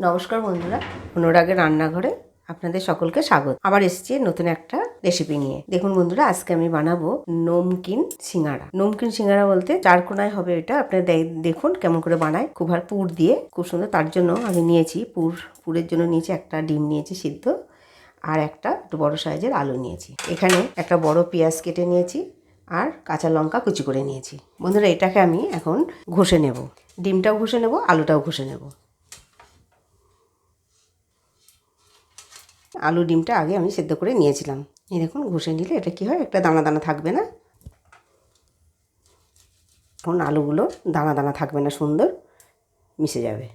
নমস্কার বন্ধুরা, অনুরাগের রান্নাঘরে আপনাদের সকলকে স্বাগত। আবার এসেছি নতুন একটা রেসিপি নিয়ে। দেখুন বন্ধুরা, আজকে আমি বানাবো নমকিন সিঙ্গারা। নমকিন সিঙ্গারা বলতে চারকোনায় হবে এটা। আপনারা দেখুন কেমন করে বানায়। খুব আর পুর দিয়ে খুব সুন্দর। তার জন্য আমি নিয়েছি পুরের জন্য নিয়েছি একটা ডিম নিয়েছি সিদ্ধ, আর একটা একটু বড় সাইজের আলু নিয়েছি। এখানে একটা বড় পেঁয়াজ কেটে নিয়েছি, আর কাঁচা লঙ্কা কুচি করে নিয়েছি। বন্ধুরা, এটাকে আমি এখন ঘষে নেব। ডিমটাও ঘষে নেব, আলুটাও ঘষে নেব। আলু ডিমটা আগে আমি সেদ্ধ করে নিয়েছিলাম। এই দেখুন, ঘষে নিলে এটা কি হয়, একটা দানা দানা থাকবে না। এখন আলুগুলো দানা দানা থাকবে না, সুন্দর মিশে যাবে।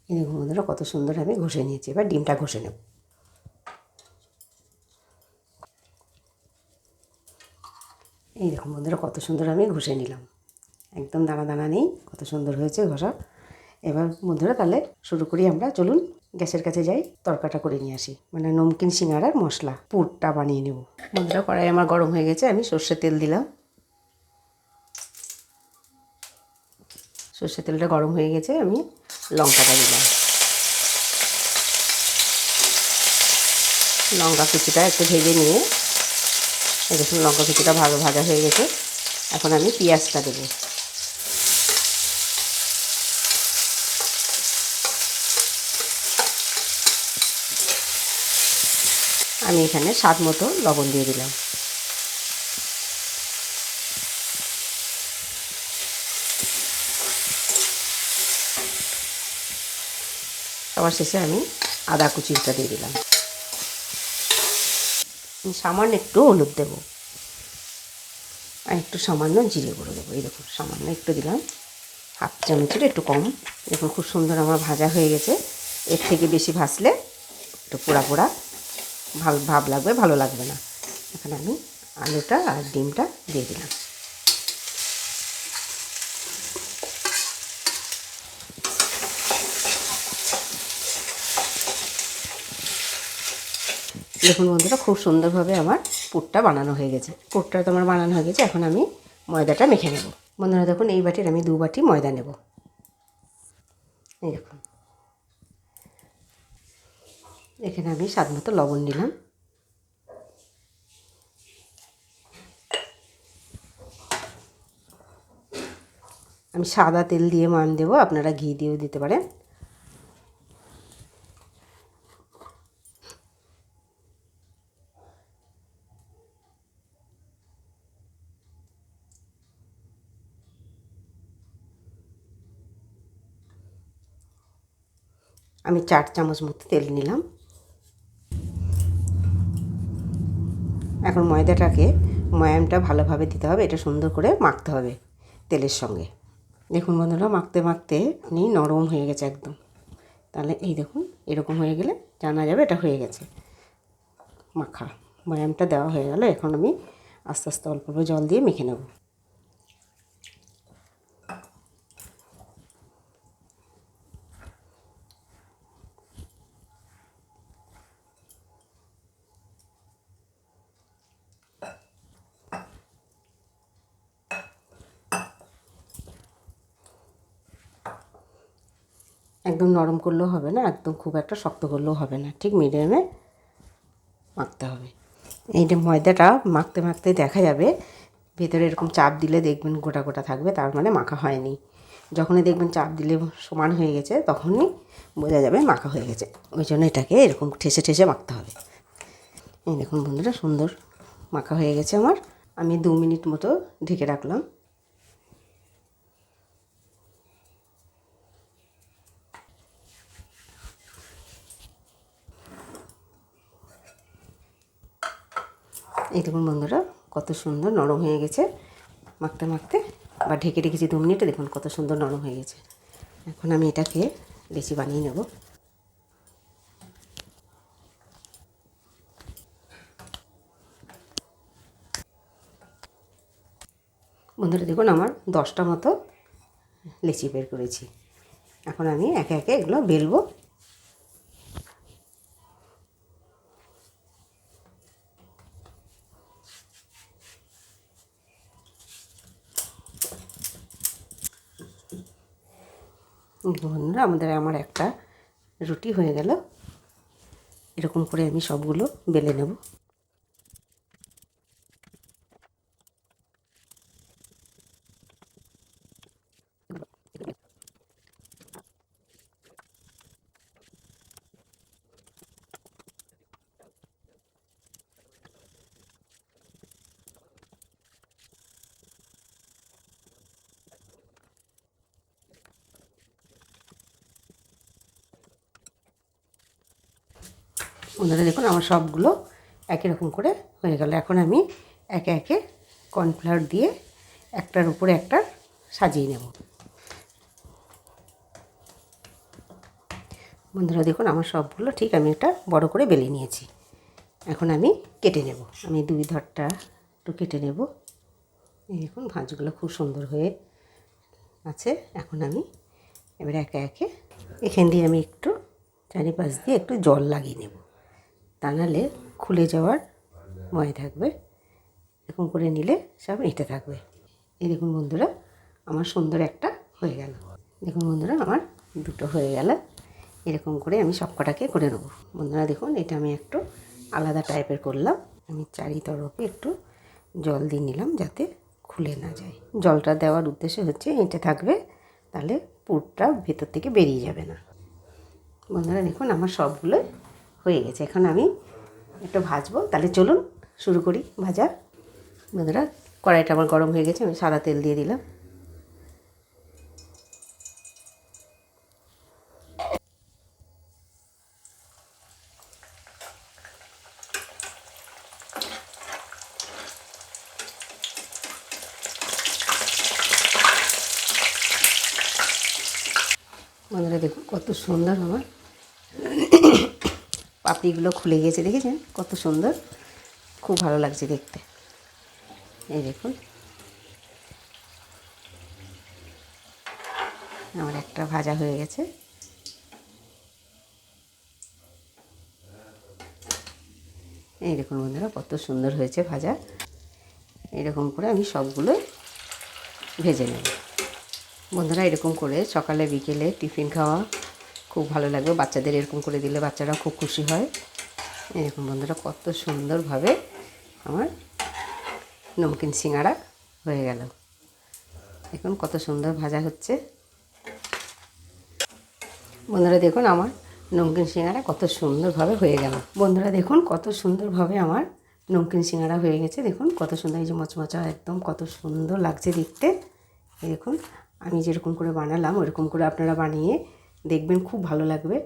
এই দেখুন বন্ধুরা, কত সুন্দর আমি ঘষে নিয়েছি। এবার ডিমটা ঘষে নেব। এই দেখুন বন্ধুরা, কত সুন্দর আমি ঘষে নিলাম। একদম দানা দানা নেই, কত সুন্দর হয়েছে ঘষা। এবার বন্ধুরা তাহলে শুরু করি আমরা। চলুন গ্যাসের কাছে যাই, তরকাটা করে নিয়ে আসি, মানে নমকিন সিঙ্গারার মশলা পুরটা বানিয়ে নেব। বন্ধুরা, কড়াই আমার গরম হয়ে গেছে, আমি সর্ষের তেল দিলাম। সর্ষের তেলটা গরম হয়ে গেছে, আমি লঙ্কাটা দিলাম। লঙ্কা কুচিটা একটু ভেজে নিয়ে, দেখুন লঙ্কা কুচিটা ভালো ভাজা হয়ে গেছে। এখন আমি পেঁয়াজটা দেবো। আমি এখানে স্বাদ মতো লবণ দিয়ে দিলাম। সবার শেষে আমি আদা কুচিটা দিয়ে দিলাম। সামান্য একটু হলুদ দেবো, আর একটু সামান্য জিরে গুঁড়ো দেবো। এই দেখুন, সামান্য একটু দিলাম, হাফ চামচের একটু কম। দেখুন খুব সুন্দর আমার ভাজা হয়ে গেছে। এর থেকে বেশি ভাজলে একটু পোড়া পোড়া ভাব লাগবে, ভালো লাগবে না। এখানে আমি আলুটা আর ডিমটা দিয়ে দিলাম। দেখুন বন্ধুরা, খুব সুন্দরভাবে আমার পুরটা বানানো হয়ে গেছে। পুরটা তো আমার বানানো হয়ে গেছে। এখন আমি ময়দাটা মেখে নেব। বন্ধুরা দেখুন, এই বাটির আমি 2 বাটি ময়দা নেব। এই দেখুন, এখানে আমি স্বাদ মতো লবণ দিলাম। আমি সাদা তেল দিয়ে ময়াম দেবো, আপনারা ঘি দিয়েও দিতে পারেন। আমি 4 চামচ মতো তেল নিলাম। এখন ময়ামটা ভালোভাবে দিতে হবে, এটা সুন্দর করে মাখতে হবে তেলের সঙ্গে। দেখুন বন্ধুরা, মাখতে মাখতে নরম হয়ে গেছে একদম। তাহলে এই দেখুন, এরকম হয়ে গেলে জানা যাবে এটা হয়ে গেছে মাখা। ময়ামটা দেওয়া হয়ে গেল। এখন আমি আস্তে আস্তে অল্প অল্প জল দিয়ে মেখে নেব। একদম নরম করলেও হবে না, একদম খুব একটা শক্ত করলেও হবে না, ঠিক মিডিয়ামে মাখতে হবে। এইটা ময়দাটা মাখতে মাখতে দেখা যাবে ভেতরে এরকম চাপ দিলে দেখবেন গোটা গোটা থাকবে, তার মানে মাখা হয়নি। যখনই দেখবেন চাপ দিলে সমান হয়ে গেছে, তখনই বোঝা যাবে মাখা হয়ে গেছে। ওই জন্য এটাকে এরকম ঠেসে ঠেসে মাখতে হবে। এই দেখুন বন্ধুরা, সুন্দর মাখা হয়ে গেছে আমার। আমি 2 মিনিট মতো ঢেকে রাখলাম। এই দেখুন বন্ধুরা, কত সুন্দর নরম হয়ে গেছে মাখতে মাখতে। বা ঢেকে রেখেছি 2 মিনিটে, দেখুন কত সুন্দর নরম হয়ে গেছে। এখন আমি এটাকে বেশি বানিয়ে নেব। বন্ধুরা দেখুন, আমার 10টা মতো লেচি বের করেছি। এখন আমি একে একে এগুলো বেলবো। বন্ধুরা, আমার একটা রুটি হয়ে গেল। এরকম করে আমি সবগুলো বেলে নেব। বন্ধুরা দেখুন আমার সবগুলো একই রকম করে হয়ে গেল। এখন আমি একে একে কর্নফ্লাওয়ার দিয়ে একটার উপরে একটা সাজিয়ে নেব। বন্ধুরা দেখুন আমার সবগুলো ঠিক আমি একটা বড় করে বেলে নিয়েছি। এখন আমি কেটে নেব। আমি দুই ধারটা একটু কেটে নেব। এই দেখুন ভাঁজগুলো খুব সুন্দর হয়ে আছে। এখন আমি এবার একে একে এখান দিয়ে আমি একটু চারিপাশ দিয়ে একটু জল লাগিয়ে নেব, তা নাহলে খুলে যাওয়ার ভয় থাকবে। এরকম করে নিলে সব এঁটে থাকবে। এই দেখুন বন্ধুরা আমার সুন্দর একটা হয়ে গেল। দেখুন বন্ধুরা আমার দুটো হয়ে গেল। এরকম করে আমি সব কটাকে করে নেব। বন্ধুরা দেখুন এটা আমি একটু আলাদা টাইপের করলাম। আমি চারিতরফে একটু জল দিয়ে নিলাম যাতে খুলে না যায়। জলটা দেওয়ার উদ্দেশ্য হচ্ছে এঁটে থাকবে, তাহলে পুরটা ভেতর থেকে বেরিয়ে যাবে না। বন্ধুরা দেখুন আমার সবগুলো হয়ে গেছে। এখন আমি একটু ভাজবো, তাহলে চলুন শুরু করি ভাজা। বন্ধুরা কড়াইটা আমার গরম হয়ে গেছে, আমি সাদা তেল দিয়ে দিলাম। বন্ধুরা দেখুন কত সুন্দর আমার পাপড়িগুলো খুলে গেছে, দেখেছেন কত সুন্দর, খুব ভালো লাগছে দেখতে। এই দেখুন আমার একটা ভাজা হয়ে গেছে। এই দেখুন বন্ধুরা কত সুন্দর হয়েছে ভাজা। এরকম করে আমি সবগুলো ভেজে নেব। বন্ধুরা এরকম করে সকালে বিকেলে টিফিন খাওয়া খুব ভালো লাগবে। বাচ্চাদের এরকম করে দিলে বাচ্চারা খুব খুশি হয়। এরকম বন্ধুরা কত সুন্দরভাবে আমার নমকিন সিঙ্গাড়া হয়ে গেল। দেখুন কত সুন্দর ভাজা হচ্ছে। বন্ধুরা দেখুন আমার নমকিন সিঙ্গাড়া কত সুন্দরভাবে হয়ে গেল। বন্ধুরা দেখুন কত সুন্দরভাবে আমার নমকিন সিঙ্গাড়া হয়ে গেছে। দেখুন কত সুন্দর, এই যে মচমচা একদম কত সুন্দর লাগছে দেখতে। এই দেখুন আমি যেরকম করে বানালাম ওরকম করে আপনারা বানিয়ে দেখবেন, খুব ভালো লাগবে,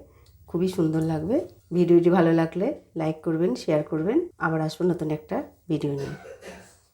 খুবই সুন্দর লাগবে। ভিডিওটি ভালো লাগলে লাইক করবেন, শেয়ার করবেন। আবার আসবো নতুন একটা ভিডিও নিয়ে।